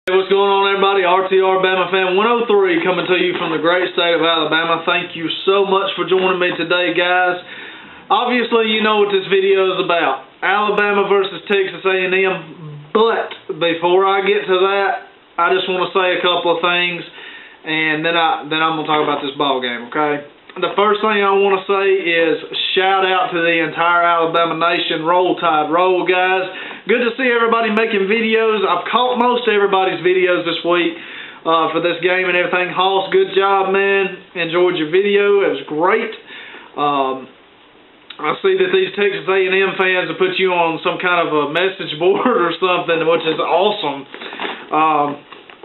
Hey, what's going on, everybody? RTR Bama Fan 103 coming to you from the great state of Alabama. Thank you so much for joining me today, guys. Obviously, you know what this video is about. Alabama versus Texas A&M. But before I get to that, I just want to say a couple of things, and then I'm going to talk about this ball game, okay? The first thing I want to say is shout out to the entire Alabama nation. Roll Tide, roll, guys. Good to see everybody making videos. I've caught most everybody's videos this week for this game and everything. Hoss, good job, man. Enjoyed your video. It was great. I see that these Texas A&M fans have put you on some kind of a message board or something, which is awesome.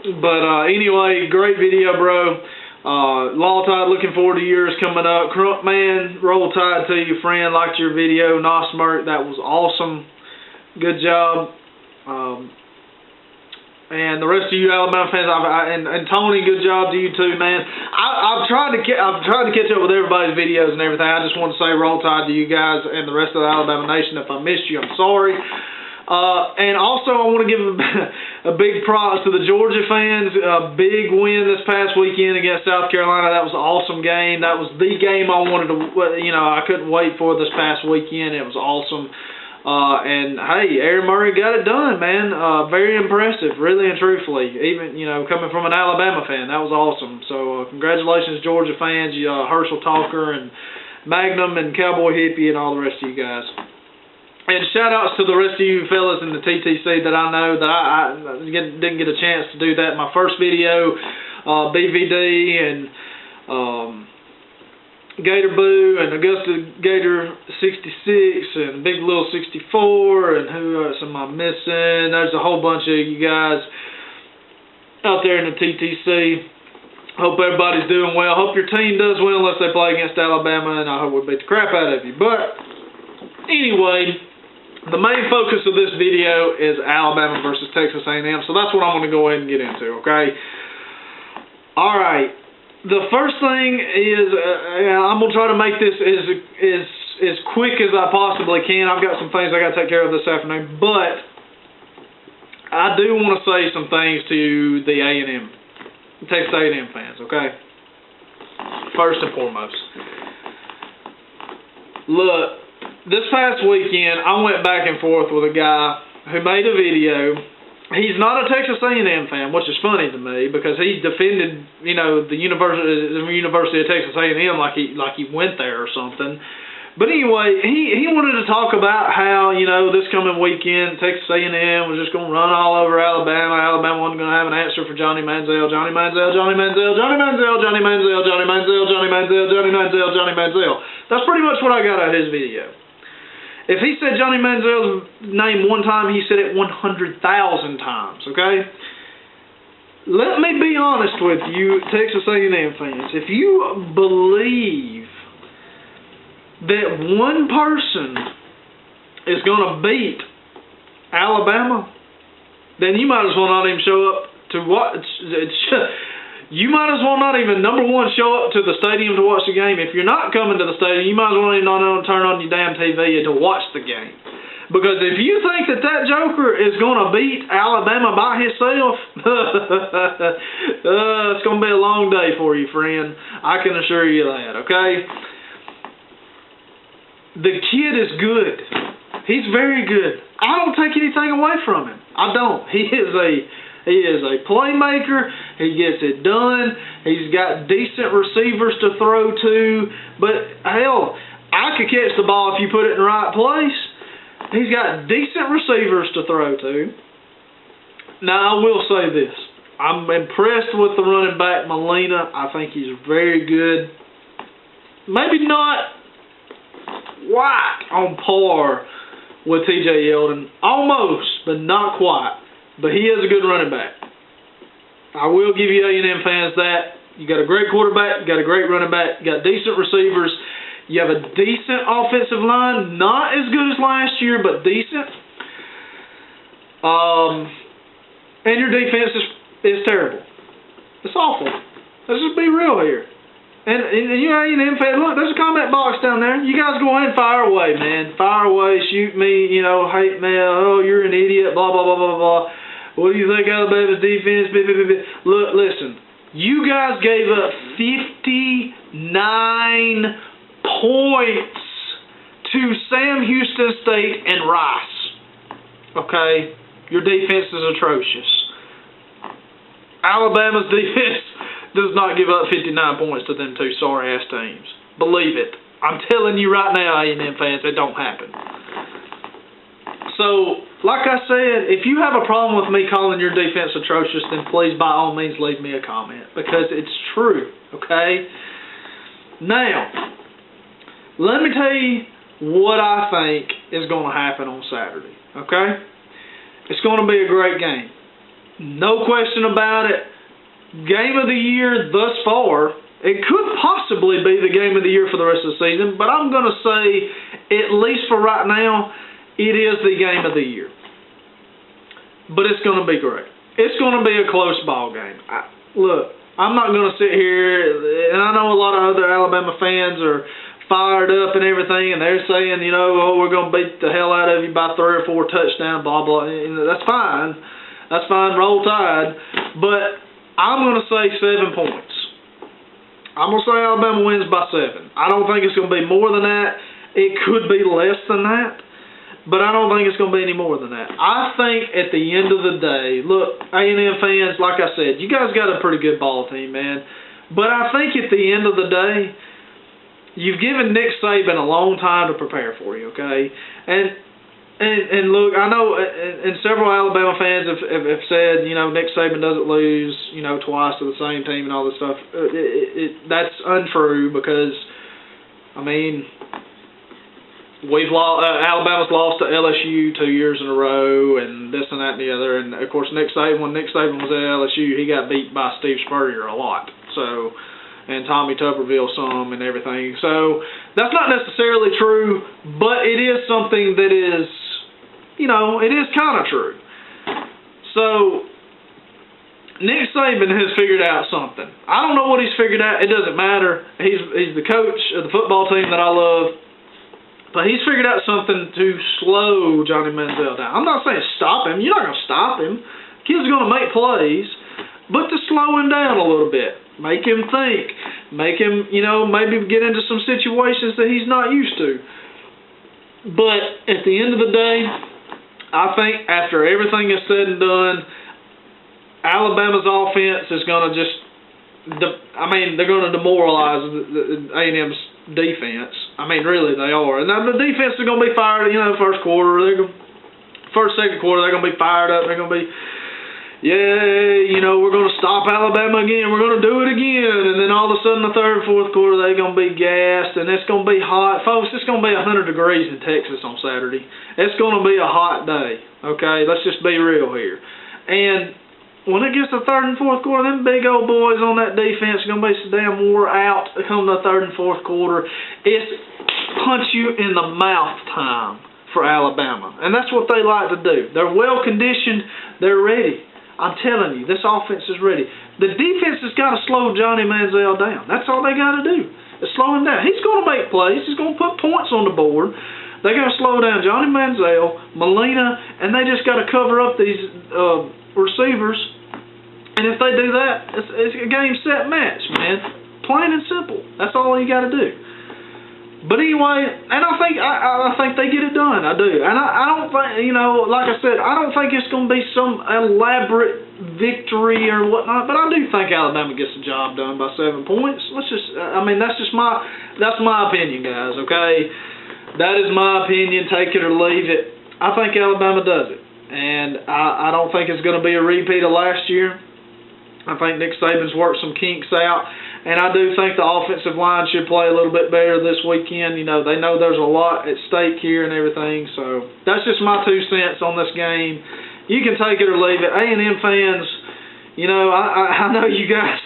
Anyway, great video, bro. Law Tide, looking forward to yours coming up. Crump Man, Roll Tide to you, friend. Liked your video. Nosmerk, that was awesome. Good job. And the rest of you Alabama fans, and Tony, good job to you too, man. I've tried to catch up with everybody's videos and everything. I just want to say Roll Tide to you guys and the rest of the Alabama nation. If I missed you, I'm sorry. And also, I want to give a big props to the Georgia fans. A big win this past weekend against South Carolina. That was an awesome game. That was the game I wanted to, I couldn't wait for this past weekend. It was awesome. And hey, Aaron Murray got it done, man. Very impressive, really and truthfully. Even, coming from an Alabama fan, that was awesome. So, congratulations, Georgia fans, Herschel Talker and Magnum and Cowboy Hippie and all the rest of you guys. And shout outs to the rest of you fellas in the TTC that I know that I didn't get a chance to do that. My first video, BVD and Gator Boo and Augusta Gator 66 and Big Lil 64 and who else am I missing? There's a whole bunch of you guys out there in the TTC. Hope everybody's doing well. Hope your team does well unless they play against Alabama, and I hope we beat the crap out of you. But anyway, the main focus of this video is Alabama versus Texas A&M, so that's what I'm going to go ahead and get into, okay? All right. The first thing is I'm going to try to make this as quick as I possibly can. I've got some things I got to take care of this afternoon, but I do want to say some things to the Texas A&M fans, okay? First and foremost. Look, this past weekend, I went back and forth with a guy who made a video. He's not a Texas A&M fan, which is funny to me because he defended, the University of Texas A&M like he went there or something. But anyway, he wanted to talk about how, this coming weekend, Texas A&M was just going to run all over Alabama. Alabama wasn't going to have an answer for Johnny Manziel. Johnny Manziel, Johnny Manziel, Johnny Manziel, Johnny Manziel, Johnny Manziel, Johnny Manziel, Johnny Manziel, Johnny Manziel. That's pretty much what I got out of his video. If he said Johnny Manziel's name one time, he said it 100,000 times, okay? Let me be honest with you, Texas A&M fans. If you believe that one person is going to beat Alabama, then you might as well not even show up to watch. You might as well not even, number one, show up to the stadium to watch the game. If you're not coming to the stadium, you might as well even not turn on your damn TV to watch the game. Because if you think that joker is going to beat Alabama by himself, it's going to be a long day for you, friend. I can assure you that, okay? The kid is good. He's very good. I don't take anything away from him. I don't. He is a playmaker. He gets it done. He's got decent receivers to throw to. But, hell, I could catch the ball if you put it in the right place. He's got decent receivers to throw to. Now, I will say this. I'm impressed with the running back, Molina. I think he's very good. Maybe not quite on par with T.J. Yeldon. Almost, but not quite. But he is a good running back. I will give you A&M fans that. You got a great quarterback, you got a great running back, you got decent receivers, you have a decent offensive line, not as good as last year, but decent. And your defense is terrible. It's awful. Let's just be real here. And you A&M fans, look, there's a comment box down there. You guys go ahead and fire away, man. Fire away, shoot me, hate me, oh, you're an idiot, blah, blah, blah, blah, blah. What do you think Alabama's defense? Look, listen. You guys gave up 59 points to Sam Houston State and Rice. Okay? Your defense is atrocious. Alabama's defense does not give up 59 points to them two sorry-ass teams. Believe it. I'm telling you right now, A&M fans, it don't happen. So, like I said, if you have a problem with me calling your defense atrocious, then please, by all means, leave me a comment. Because it's true, okay? Now, let me tell you what I think is going to happen on Saturday, okay? It's going to be a great game. No question about it. Game of the year thus far. It could possibly be the game of the year for the rest of the season, but I'm going to say, at least for right now, it is the game of the year. But it's going to be great. It's going to be a close ball game. Look, I'm not going to sit here, and I know a lot of other Alabama fans are fired up and everything, and they're saying, you know, oh, we're going to beat the hell out of you by 3 or 4 touchdowns, blah, blah. And that's fine. That's fine. Roll Tide. But I'm going to say 7 points. I'm going to say Alabama wins by 7. I don't think it's going to be more than that. It could be less than that. But I don't think it's going to be any more than that. I think at the end of the day, look, A&M fans, like I said, you guys got a pretty good ball team, man. But I think at the end of the day, you've given Nick Saban a long time to prepare for you, okay? And look, I know, and several Alabama fans have said, you know, Nick Saban doesn't lose, you know, twice to the same team and all this stuff. That's untrue because, I mean, Alabama's lost to LSU 2 years in a row, and this and that and the other. And of course, when Nick Saban was at LSU, he got beat by Steve Spurrier a lot. So, and Tommy Tuberville some and everything. So that's not necessarily true, but it is something that is, you know, it is kind of true. So Nick Saban has figured out something. I don't know what he's figured out. It doesn't matter. He's the coach of the football team that I love. But he's figured out something to slow Johnny Manziel down. I'm not saying stop him. You're not going to stop him. Kid's going to make plays. But to slow him down a little bit. Make him think. Make him, you know, maybe get into some situations that he's not used to. But at the end of the day, I think after everything is said and done, Alabama's offense is going to just, they're going to demoralize A&M's defense. I mean, really, they are. And the defense is going to be fired, you know, first, second quarter, they're going to be fired up. They're going to be, yeah, you know, we're going to stop Alabama again. We're going to do it again. And then all of a sudden, the third and fourth quarter, they're going to be gassed, and it's going to be hot. Folks, it's going to be 100 degrees in Texas on Saturday. It's going to be a hot day, okay? Let's just be real here. And when it gets to the third and fourth quarter, them big old boys on that defense are going to be so damn wore out come the third and fourth quarter. It's punch you in the mouth time for Alabama. And that's what they like to do. They're well-conditioned. They're ready. I'm telling you, this offense is ready. The defense has got to slow Johnny Manziel down. That's all they got to do is slow him down. He's going to make plays. He's going to put points on the board. They got to slow down Johnny Manziel, Molina, and they just got to cover up these receivers. And if they do that, it's a game, set, match, man. Plain and simple. That's all you got to do. But anyway, and I think they get it done. I do. And I don't think, you know, like I said, I don't think it's going to be some elaborate victory or whatnot. But I do think Alabama gets the job done by 7 points. That's my opinion, guys, okay? That is my opinion. Take it or leave it. I think Alabama does it. And I don't think it's going to be a repeat of last year. I think Nick Saban's worked some kinks out. And I do think the offensive line should play a little bit better this weekend. You know, they know there's a lot at stake here and everything. So that's just my 2 cents on this game. You can take it or leave it. A&M fans, you know, I know you guys,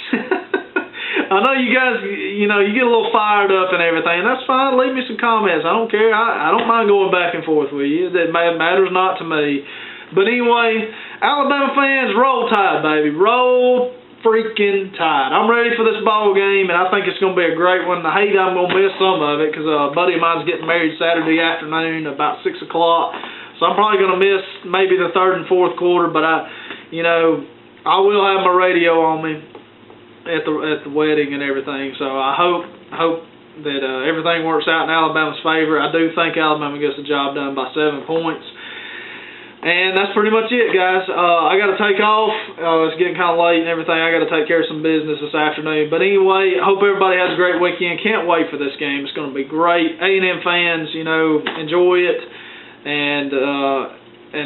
I know you guys, you know, you get a little fired up and everything. That's fine. Leave me some comments. I don't care. I don't mind going back and forth with you. It matters not to me. But anyway, Alabama fans, roll Tide, baby. Roll freaking Tide. I'm ready for this ball game, and I think it's going to be a great one. I hate I'm going to miss some of it because a buddy of mine's getting married Saturday afternoon about 6 o'clock. So I'm probably going to miss maybe the third and fourth quarter, but you know, I will have my radio on me at the wedding and everything. So I hope that everything works out in Alabama's favor. I do think Alabama gets the job done by 7 points. And that's pretty much it, guys. I got to take off. It's getting kind of late and everything. I got to take care of some business this afternoon. But anyway, hope everybody has a great weekend. Can't wait for this game. It's going to be great. A&M fans, you know, enjoy it. And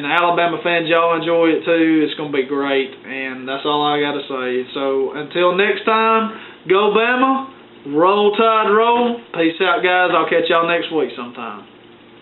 Alabama fans, y'all enjoy it too. It's going to be great. And that's all I got to say. So until next time, go Bama. Roll Tide, roll. Peace out, guys. I'll catch y'all next week sometime.